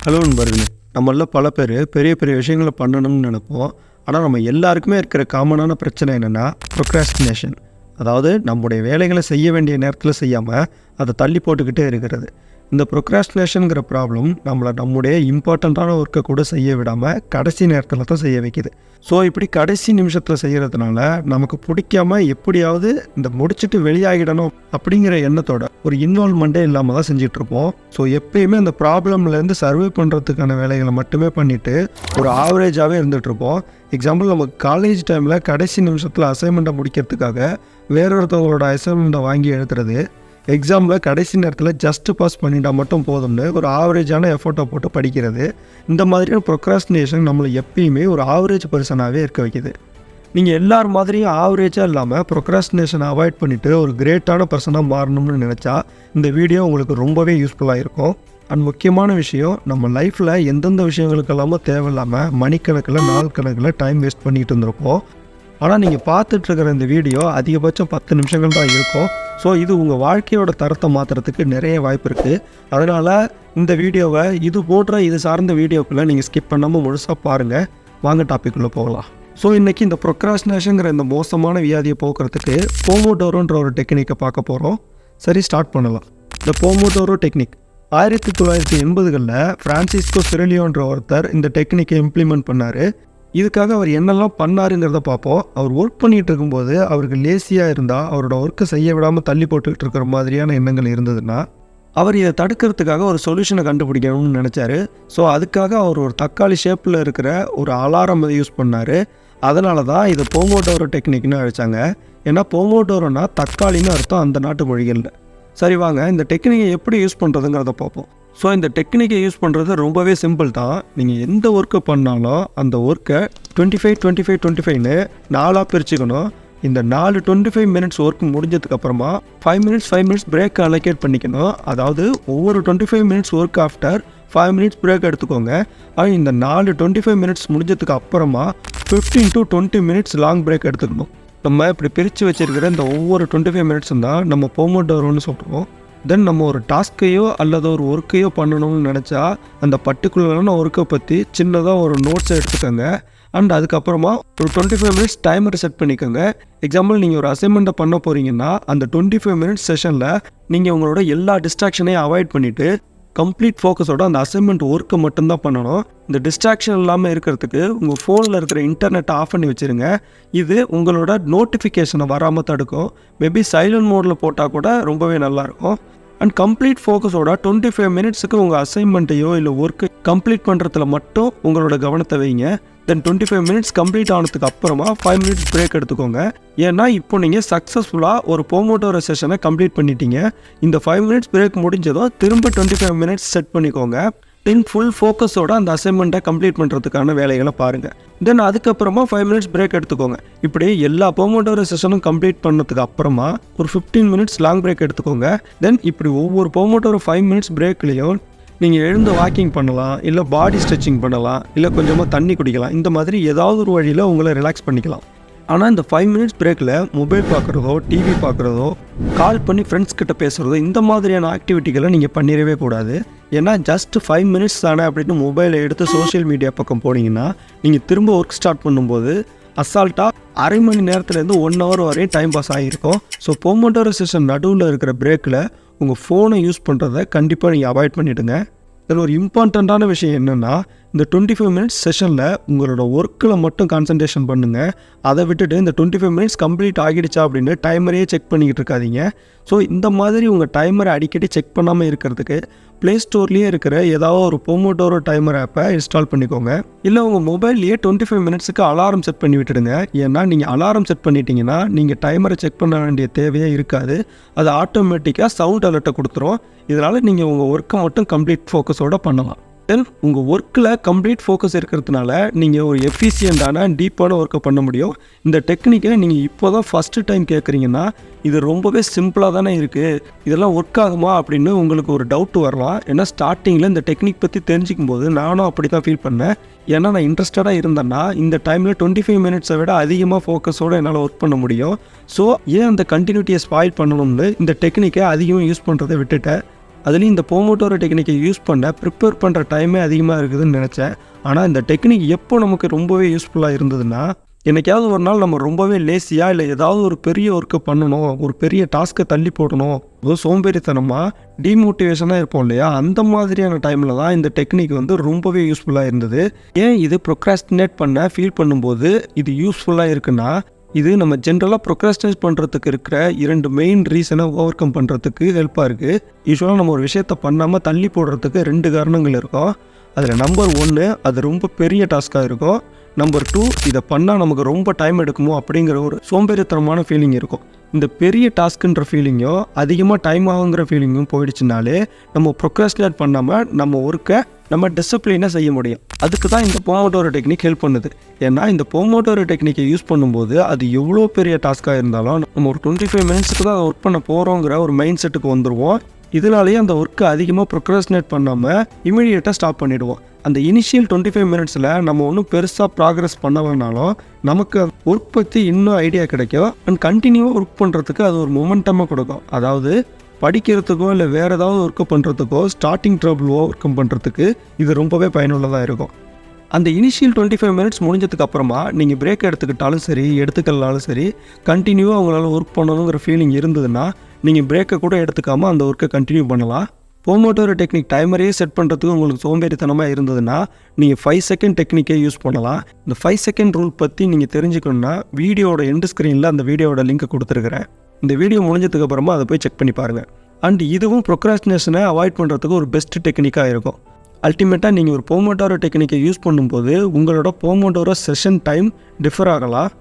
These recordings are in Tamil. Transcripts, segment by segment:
ஹலோ நண்பர்களே, நம்மள பல பேர் பெரிய பெரிய விஷயங்களை பண்ணணும்னு நினைப்போம். ஆனால் நம்ம எல்லாருக்குமே இருக்கிற காமனான பிரச்சனை என்னென்னா ப்ரொக்ராஸ்டினேஷன். அதாவது நம்முடைய வேலைகளை செய்ய வேண்டிய நேரத்தில் செய்யாமல் அதை தள்ளி போட்டுக்கிட்டே இருக்கிறது. இந்த ப்ரொக்ராஸ்டினேஷனுங்கிற ப்ராப்ளம் நம்முடைய இம்பார்ட்டண்ட்டான ஒர்க்கை கூட செய்ய விடாமல் கடைசி நேரத்தில் தான் செய்ய வைக்கிது. ஸோ இப்படி கடைசி நிமிஷத்தில் செய்கிறதுனால நமக்கு பிடிக்காமல் எப்படியாவது இந்த முடிச்சுட்டு வெளியாகிடணும் அப்படிங்கிற எண்ணத்தோட ஒரு இன்வால்வ்மெண்ட்டே இல்லாமல் தான் செஞ்சிட்ருப்போம். ஸோ எப்பயுமே அந்த ப்ராப்ளம்லேருந்து சர்வே பண்ணுறதுக்கான வேலைகளை மட்டுமே பண்ணிவிட்டு ஒரு ஆவரேஜாகவே இருந்துகிட்ருப்போம். எக்ஸாம்பிள், நம்ம காலேஜ் டைமில் கடைசி நிமிஷத்தில் அசைன்மெண்ட்டை முடிக்கிறதுக்காக வேறொருத்தவங்களோட அசைன்மெண்ட்டை வாங்கி எழுதுறது, எக்ஸாமில் கடைசி நேரத்தில் ஜஸ்ட்டு பாஸ் பண்ணிட்டால் மட்டும் போதும்னு ஒரு ஆவரேஜான எஃபோர்ட்டை போட்டு படிக்கிறது, இந்த மாதிரியான ப்ரொக்ராஸ்டினேஷன் நம்மளை எப்பயுமே ஒரு ஆவரேஜ் பர்சனாகவே இருக்க வைக்கிது. நீங்கள் எல்லார் மாதிரியும் ஆவரேஜாக இல்லாமல் ப்ரொக்ராஸ்டினேஷனை அவாய்ட் பண்ணிவிட்டு ஒரு கிரேட்டான பர்சனாக மாறணும்னு நினச்சா இந்த வீடியோ உங்களுக்கு ரொம்பவே யூஸ்ஃபுல்லாக இருக்கும். அண்ட் முக்கியமான விஷயம், நம்ம லைஃப்பில் எந்தெந்த விஷயங்களுக்கெல்லாமோ தேவையில்லாமல் மணிக்கணக்கில் நாள் கணக்கில் டைம் வேஸ்ட் பண்ணிகிட்டு இருந்திருப்போம். ஆனால் நீங்கள் பார்த்துட்ருக்கிற இந்த வீடியோ அதிகபட்சம் 10 நிமிஷங்கள் தான் இருக்கும். ஸோ இது உங்கள் வாழ்க்கையோட தரத்தை மாற்றுறதுக்கு நிறைய வாய்ப்பு இருக்குது. அதனால் இந்த வீடியோவை இது சார்ந்த வீடியோக்குள்ளே நீங்கள் ஸ்கிப் பண்ணாமல் முழுசாக பாருங்கள். வாங்க டாப்பிக்குள்ளே போகலாம். ஸோ இன்றைக்கி இந்த ப்ரொக்ராஸ்டினேஷனுங்கிற இந்த மோசமான வியாதியை போக்குறதுக்கு போமோடோரோன்ற ஒரு டெக்னிக்கை பார்க்க போகிறோம். சரி, ஸ்டார்ட் பண்ணலாம். இந்த போமோடோரோ டெக்னிக் 1980களில் ஃப்ரான்சிஸ்கோ சிரலியோன்ற ஒருத்தர் இந்த டெக்னிக்கை இம்ப்ளிமெண்ட் பண்ணார். இதுக்காக அவர் என்னெல்லாம் பண்ணாருங்கிறத பார்ப்போம். அவர் ஒர்க் பண்ணிகிட்டு இருக்கும்போது அவருக்கு லேசியாக இருந்தால், அவரோட ஒர்க்கை செய்ய விடாமல் தள்ளி போட்டுக்கிட்டு இருக்கிற மாதிரியான எண்ணங்கள் இருந்ததுன்னா, அவர் இதை தடுக்கிறதுக்காக ஒரு சொல்யூஷனை கண்டுபிடிக்கணும்னு நினச்சாரு. ஸோ அதுக்காக அவர் ஒரு தக்காளி ஷேப்பில் இருக்கிற ஒரு அலாரம் யூஸ் பண்ணார். அதனால தான் இதை போமோடோரோ டெக்னிக்னு அழைச்சாங்க. ஏன்னா போமோடோரோனா தக்காளின்னு அர்த்தம் அந்த நாட்டு மொழிகளில். சரி, வாங்க இந்த டெக்னிக்கை எப்படி யூஸ் பண்ணுறதுங்கிறத பார்ப்போம். ஸோ இந்த டெக்னிக்கை யூஸ் பண்ணுறது ரொம்பவே சிம்பிள் தான். நீங்கள் எந்த ஒர்க்கை பண்ணாலும் அந்த ஒர்க்கை 25-25-25ன்னு 4ஆக பிரிச்சுக்கணும். இந்த 4 25 மினிட்ஸ் ஒர்க் முடிஞ்சதுக்கப்புறமா 5 மினிட்ஸ் பிரேக் அலோகேட் பண்ணிக்கணும். அதாவது ஒவ்வொரு 25 minutes work after 5 minutes break எடுத்துக்கோங்க. ஆனால் இந்த 4 25 மினிட்ஸ் முடிஞ்சதுக்கு அப்புறமா 15 to 20 மினிட்ஸ் லாங் பிரேக் எடுத்துக்கணும். நம்ம இப்படி பிரித்து வச்சிருக்கிற இந்த ஒவ்வொரு 25 மினிட்ஸும் தான் நம்ம போமோடோரோன்னு சொல்கிறோம். தென் நம்ம ஒரு டாஸ்க்கையோ அல்லது ஒரு ஒர்க்கையோ பண்ணணும்னு நினச்சா அந்த பர்டிகுலரான ஒர்க்கை பற்றி சின்னதாக ஒரு நோட்ஸை எடுத்துக்கோங்க. அண்ட் அதுக்கப்புறமா ஒரு 25 மினிட்ஸ் டைமரை செட் பண்ணிக்கோங்க. எக்ஸாம்பிள், நீங்கள் ஒரு அசைன்மெண்ட்டை பண்ண போகிறீங்கன்னா அந்த 25 மினிட்ஸ் செஷனில் நீங்கள் உங்களோட எல்லா டிஸ்ட்ராக்ஷனையும் அவாய்ட் பண்ணிவிட்டு கம்ப்ளீட் ஃபோக்கஸோட அந்த அசைன்மெண்ட் ஒர்க்கை மட்டும்தான் பண்ணணும். இந்த டிஸ்ட்ராக்ஷன் இல்லாமல் இருக்கிறதுக்கு உங்கள் ஃபோனில் இருக்கிற இன்டர்நெட்டை ஆஃப் பண்ணி வச்சுருங்க. இது உங்களோட நோட்டிஃபிகேஷனை வராமல் தடுக்கும். மேபி சைலண்ட் மோடில் போட்டால் கூட ரொம்பவே நல்லாயிருக்கும். அண்ட் கம்ப்ளீட் ஃபோக்கஸோட 25 மினிட்ஸுக்கு உங்கள் அசைன்மெண்ட்டையோ இல்லை ஒர்க்கு கம்ப்ளீட் பண்ணுறதுல மட்டும் உங்களோட கவனத்தை வைங்க. தென் 25 மினிட்ஸ் கம்ப்ளீட் ஆனதுக்கு அப்புறமா 5 மினிட்ஸ் பிரேக் எடுத்துக்கோங்க. ஏன்னா இப்போ நீங்கள் சக்ஸஸ்ஃபுல்லாக ஒரு போமோடோரோ செஷனை கம்ப்ளீட் பண்ணிட்டீங்க. இந்த 5 மினிட்ஸ் பிரேக் முடிஞ்சதும் திரும்ப 25 மினிட்ஸ் செட் பண்ணிக்கோங்க. தென் ஃபுல் ஃபோக்கஸோட அந்த அசைன்மெண்ட்டை கம்ப்ளீட் பண்ணுறதுக்கான வேலைகளை பாருங்கள். தென் அதுக்கப்புறமா 5 மினிட்ஸ் பிரேக் எடுத்துக்கோங்க. இப்படி எல்லா போமோடோரோ செஷனும் கம்ப்ளீட் பண்ணதுக்கு அப்புறமா ஒரு 15 மினிட்ஸ் லாங் பிரேக் எடுத்துக்கோங்க. தென் இப்படி ஒவ்வொரு போமோடோரோ 5 மினிட்ஸ் பிரேக்லேயும் நீங்கள் எழுந்து வாக்கிங் பண்ணலாம், இல்லை பாடி ஸ்ட்ரெச்சிங் பண்ணலாம், இல்லை கொஞ்சமாக தண்ணி குடிக்கலாம். இந்த மாதிரி ஏதாவது ஒரு வழியில் உங்களை ரிலாக்ஸ் பண்ணிக்கலாம். ஆனால் இந்த 5 மினிட்ஸ் பிரேக்கில் மொபைல் பார்க்குறதோ, டிவி பார்க்குறதோ, கால் பண்ணி ஃப்ரெண்ட்ஸ் கிட்ட பேசுகிறதோ, இந்த மாதிரியான ஆக்டிவிட்டிகளை நீங்கள் பண்ணிடவே கூடாது. ஏன்னா ஜஸ்ட் 5 மினிட்ஸ் தானே அப்படின்னு மொபைலை எடுத்து சோஷியல் மீடியா பக்கம் போனீங்கன்னா நீங்கள் திரும்ப ஒர்க் ஸ்டார்ட் பண்ணும்போது அசால்ட்டாக அரை மணி நேரத்துலேருந்து 1 ஹவர் வரையும் டைம் பாஸ் ஆகியிருக்கும். ஸோ போமோடோரோ செஷன் நடுவில் இருக்கிற பிரேக்கில் உங்கள் ஃபோனை யூஸ் பண்ணுறதை கண்டிப்பாக நீங்கள் அவாய்ட் பண்ணிவிடுங்க. இதில் ஒரு இம்பார்ட்டண்ட்டான விஷயம் என்னென்னா, இந்த 25 மினிட்ஸ் செஷனில் உங்களோட ஒர்க்கில் மட்டும் கான்சன்ட்ரேஷன் பண்ணுங்கள். அதை விட்டுட்டு இந்த 25 மினிட்ஸ் கம்ப்ளீட் ஆகிடுச்சா அப்படின்னு டைமரையே செக் பண்ணிக்கிட்டு இருக்காதீங்க. ஸோ இந்த மாதிரி உங்கள் டைமரை அடிக்கடி செக் பண்ணாமல் இருக்கிறதுக்கு ப்ளே ஸ்டோர்லேயே இருக்கிற ஏதாவது ஒரு போமோடோரோ டைமர் ஆப்பை இன்ஸ்டால் பண்ணிக்கோங்க. இல்லை உங்கள் மொபைல்லையே 25 மினிட்ஸுக்கு அலாரம் செட் பண்ணி விட்டுடுங்க. ஏன்னா நீங்கள் அலாரம் செட் பண்ணிட்டீங்கன்னா நீங்கள் டைமரை செக் பண்ண வேண்டிய தேவையே இருக்காது. அது ஆட்டோமேட்டிக்காக சவுண்ட் அலர்ட்டை கொடுத்துரும். இதனால் நீங்கள் உங்கள் ஒர்க்கை மட்டும் கம்ப்ளீட் ஃபோக்கஸோடு பண்ணலாம். தென் உங்கள் ஒர்க்கில் கம்ப்ளீட் ஃபோக்கஸ் இருக்கிறதுனால நீங்கள் ஒரு எஃபிஷியண்டான டீப்பான ஒர்க்கை பண்ண முடியும். இந்த டெக்னிக்கை நீங்கள் இப்போ தான் ஃபஸ்ட்டு டைம் கேட்குறீங்கன்னா இது ரொம்பவே சிம்பிளாக தானே இருக்குது, இதெல்லாம் ஒர்க் ஆகுமா அப்படின்னு உங்களுக்கு ஒரு டவுட் வரலாம். ஏன்னா ஸ்டார்டிங்கில் இந்த டெக்னிக் பற்றி தெரிஞ்சிக்கும் போது நானும் அப்படி தான் ஃபீல் பண்ணேன். ஏன்னா நான் இன்ட்ரெஸ்டடாக இருந்தேன்னா இந்த டைமில் 25 மினிட்ஸை விட அதிகமாக ஃபோக்கஸோடு என்னால் ஒர்க் பண்ண முடியும். ஸோ ஏன் அந்த கண்டினியூட்டியை ஸ்பாயில் பண்ணணும்னு இந்த டெக்னிக்கை அதிகமாக யூஸ் பண்ணுறதை விட்டுட்டேன். அதுலேயும் இந்த போமோட்டோரோ டெக்னிக்கை யூஸ் ப்ரிப்பேர் பண்ணுற டைமே அதிகமாக இருக்குதுன்னு நினச்சேன். ஆனால் இந்த டெக்னிக் எப்போ நமக்கு ரொம்பவே யூஸ்ஃபுல்லாக இருந்ததுன்னா, என்னைக்காவது ஒரு நாள் நம்ம ரொம்பவே லேசியாக இல்லை ஏதாவது ஒரு பெரிய ஒர்க்கை பண்ணணும், ஒரு பெரிய டாஸ்க்கை தள்ளி போடணும், சோம்பேறித்தனமாக டிமோட்டிவேஷனாக இருப்போம் இல்லையா, அந்த மாதிரியான டைமில் தான் இந்த டெக்னிக் வந்து ரொம்பவே யூஸ்ஃபுல்லாக இருந்தது. ஏன் இது ப்ரொக்ராஸ்டினேட் ஃபீல் பண்ணும்போது இது யூஸ்ஃபுல்லாக இருக்குன்னா, இது நம்ம ஜென்ரலாக ப்ரொக்ராஸ்டினேட் பண்ணுறதுக்கு இருக்கிற 2 மெயின் ரீசனை ஓவர் கம் பண்ணுறதுக்கு ஹெல்ப்பாக இருக்குது. யூஸ்வலாக நம்ம ஒரு விஷயத்தை பண்ணாமல் தள்ளி போடுறதுக்கு 2 காரணங்கள் இருக்கும். அதில் நம்பர் 1 அது ரொம்ப பெரிய டாஸ்க்காக இருக்கும். நம்பர் 2 இதை பண்ணால் நமக்கு ரொம்ப டைம் எடுக்குமோ அப்படிங்கிற ஒரு சோம்பேறித்தனமான ஃபீலிங் இருக்கும். இந்த பெரிய டாஸ்க்குன்ற ஃபீலிங்கும் அதிகமாக டைம் ஆகுங்கிற ஃபீலிங்கும் போயிடுச்சுனாலே நம்ம ப்ரொக்ராஸ்டினேட் பண்ணாமல் நம்ம ஒர்க்கை நம்ம டிசிப்ளினாக செய்ய முடியும். அதுக்கு தான் இந்த போமோட்டோரோ டெக்னிக் ஹெல்ப் பண்ணுது. ஏன்னா இந்த போமோட்டோரோ டெக்னிக்கை யூஸ் பண்ணும்போது அது எவ்வளோ பெரிய டாஸ்க்காக இருந்தாலும் நம்ம ஒரு 25 மினிட்ஸுக்கு தான் ஒர்க் பண்ண போகிறோங்கிற ஒரு மைண்ட் செட்டுக்கு வந்துடுவோம். இதனாலேயே அந்த ஒர்க்கை அதிகமாக ப்ரொக்ராஸ்டினேட் பண்ணாமல் இமீடியட்டாக ஸ்டாப் பண்ணிவிடுவோம். அந்த இனிஷியல் 25 மினிட்ஸில் நம்ம ஒன்றும் பெருசாக ப்ராக்ரஸ் பண்ணலைனாலும் நமக்கு ஒர்க் பற்றி இன்னும் ஐடியா கிடைக்கும். அண்ட் கண்டினியூவாக ஒர்க் பண்ணுறதுக்கு அது ஒரு மொமெண்டமாக கொடுக்கும். அதாவது படிக்கிறதுக்கோ இல்லை வேறு ஏதாவது ஒர்க்கு பண்ணுறதுக்கோ ஸ்டார்டிங் ட்ரபிளோ ஒர்க்கம் பண்ணுறதுக்கு இது ரொம்பவே பயனுள்ளதாக இருக்கும். அந்த இனிஷியல் 25 மினிட்ஸ் முடிஞ்சதுக்கு அப்புறமா நீங்கள் பிரேக் எடுத்துக்கிட்டாலும் சரி எடுத்துக்கலனாலும் சரி கண்டினியூவாக உங்களால் ஒர்க் பண்ணணுங்கிற ஃபீலிங் இருந்ததுன்னா நீங்கள் பிரேக்கை கூட எடுத்துக்காமல் அந்த ஒர்க்கை கண்டினியூ பண்ணலாம். போமோட்டோரோ டெக்னிக் டைமரையே செட் பண்ணுறதுக்கு உங்களுக்கு சோம்பேறித்தனமாக இருந்ததுன்னா நீங்கள் 5 செகண்ட் டெக்னிக்கே யூஸ் பண்ணலாம். இந்த 5 செகண்ட் ரூல் பற்றி நீங்கள் தெரிஞ்சுக்கணுன்னா வீடியோட எண்டு ஸ்க்ரீனில் அந்த வீடியோட லிங்க்கை கொடுத்துருக்குறேன். இந்த வீடியோ முடிஞ்சதுக்கு அப்புறமா அதை போய் செக் பண்ணி பாருங்கள். அண்ட் இதுவும் ப்ரொக்ராஸ்டினேஷனை அவாய்ட் பண்ணுறதுக்கு ஒரு பெஸ்ட் டெக்னிக்காக இருக்கும். அல்டிமேட்டாக நீங்கள் ஒரு போமோட்டோரோ டெக்னிக்கை யூஸ் பண்ணும்போது உங்களோட போமோட்டோரோ செஷன் டைம் டிஃபர் ஆகலாம்.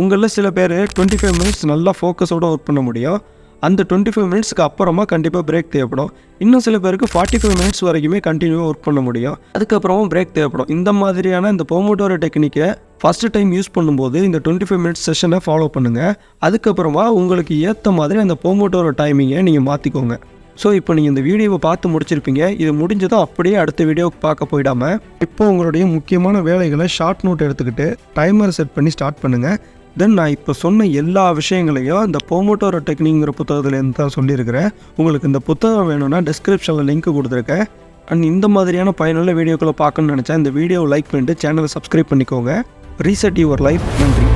உங்களில் சில பேர் 25 மினிட்ஸ் நல்லா ஃபோக்கஸோடு ஒர்க் பண்ண முடியும். அந்த 25 மினிட்ஸ்க்கு அப்புறமா கண்டிப்பாக பிரேக் தேவைப்படும். இன்னும் சில பேருக்கு 45 மினிட்ஸ் வரைக்குமே கண்டினியூவாக ஒர்க் பண்ண முடியும். அதுக்கப்புறமும் பிரேக் தேவைப்படும். இந்த மாதிரியான இந்த போமோட்டோரோ டெக்னிக்கை ஃபஸ்ட்டு டைம் யூஸ் பண்ணும்போது இந்த 25 மினிட்ஸ் செஷனை ஃபாலோ பண்ணுங்கள். அதுக்கப்புறமா உங்களுக்கு ஏற்ற மாதிரி அந்த போமோட்டோரோ டைமிங்கை நீங்கள் மாற்றிக்கோங்க. ஸோ இப்போ நீங்கள் இந்த வீடியோவை பார்த்து முடிச்சிருப்பீங்க. இது முடிஞ்சதும் அப்படியே அடுத்த வீடியோவுக்கு பார்க்க போயிடாமல் இப்போ உங்களுடைய முக்கியமான வேலைகளை ஷார்ட் நோட் எடுத்துக்கிட்டு டைமர் செட் பண்ணி ஸ்டார்ட் பண்ணுங்கள். தென் நான் இப்போ சொன்ன எல்லா விஷயங்களையும் இந்த போமோட்டோரோ டெக்னிக்ங்கிற புத்தகத்துலேருந்து தான் சொல்லியிருக்கிறேன். உங்களுக்கு இந்த புத்தகம் வேணும்னா டிஸ்கிரிப்ஷனில் லிங்க் கொடுத்துருக்கேன். அண்ட் இந்த மாதிரியான பயனுள்ள வீடியோக்களை பார்க்கணுன்னு நினச்சா இந்த வீடியோவை லைக் பண்ணிட்டு சேனலை சப்ஸ்கிரைப் பண்ணிக்கோங்க. Reset your life. நன்றி.